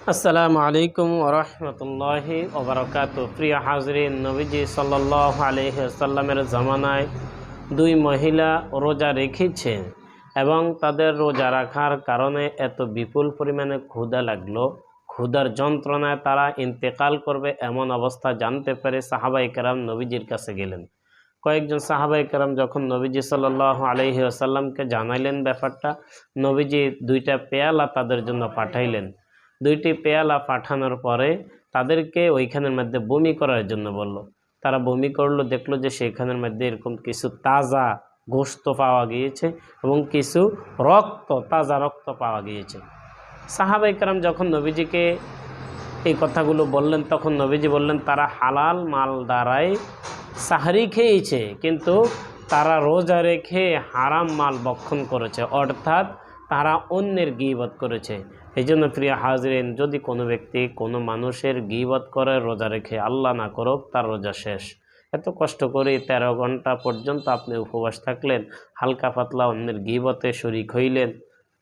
আসসালামু আলাইকুম ওয়া রাহমাতুল্লাহি ওয়া বারাকাতুহু। প্রিয় হাজরিন, নবীজি সাল্লাল্লাহু আলাইহি ওয়াসাল্লামের জামানায় দুই মহিলা রোজা রেখেছেন এবং তাদের রোজা রাখার কারণে এত বিপুল পরিমাণে ক্ষুধা লাগলো, ক্ষুধার যন্ত্রণায় তারা ইন্তেকাল করবে এমন অবস্থা জানতে পেরে সাহাবায়ে কেরাম নবীজির কাছে গেলেন। কয়েকজন সাহাবায়ে কেরাম যখন নবীজি সাল্লাল্লাহু আলাইহি ওয়াসাল্লামকে জানাইলেন ব্যাপারটা, নবীজি দুইটা পেয়ালা তাদের জন্য পাঠাইলেন। দুইটি পেয়ালা পাঠানোর পরে তাদেরকে ওইখানের মধ্যে বমি করার জন্য বলল। তারা বমি করলো, দেখলো যে সেখানের মধ্যে এরকম কিছু তাজা গোশত পাওয়া গিয়েছে এবং কিছু রক্ত, তাজা রক্ত পাওয়া গিয়েছে। সাহাবায়ে কেরাম যখন নবীজিকে এই কথাগুলো বললেন, তখন নবীজি বললেন তারা হালাল মাল দ্বারাই সাহরি খেয়েছে, কিন্তু তারা রোজা রেখে হারাম মাল ভক্ষণ করেছে, অর্থাৎ তারা অন্যের গীবত করেছে। এই জন্য প্রিয় হাজরিন, যদি কোনো ব্যক্তি কোনো মানুষের গীবত করে রোজা রেখে, আল্লাহ না করুক তার রোজা শেষ। এত কষ্ট করে 13 ঘন্টা পর্যন্ত আপনি উপবাস থাকলেন, হালকা পাতলা অন্যের গীবতে শরীক হইলেন,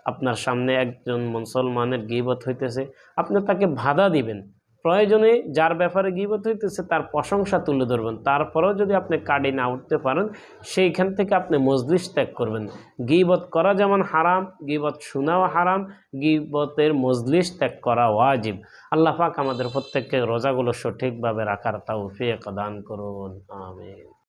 আপনার সামনে একজন মুসলমানের গীবত হইতেছে, আপনি তাকে বাধা দিবেন, প্রয়োজনে যার ব্যাপারে গীবত হইতেছে তার প্রশংসা তুলে ধরবেন। তারপরেও যদি আপনি কাটি না উঠতে পারেন, সেইখান থেকে আপনি মজলিস ত্যাগ করবেন। গীবত করা যেমন হারাম, গীবত শোনাও হারাম, গীবতের মজলিস ত্যাগ করা ওয়াজিব। আল্লাহ পাক আমাদের প্রত্যেককে রোজাগুলো সঠিকভাবে রাখার তৌফিক দান করুন, আমিন।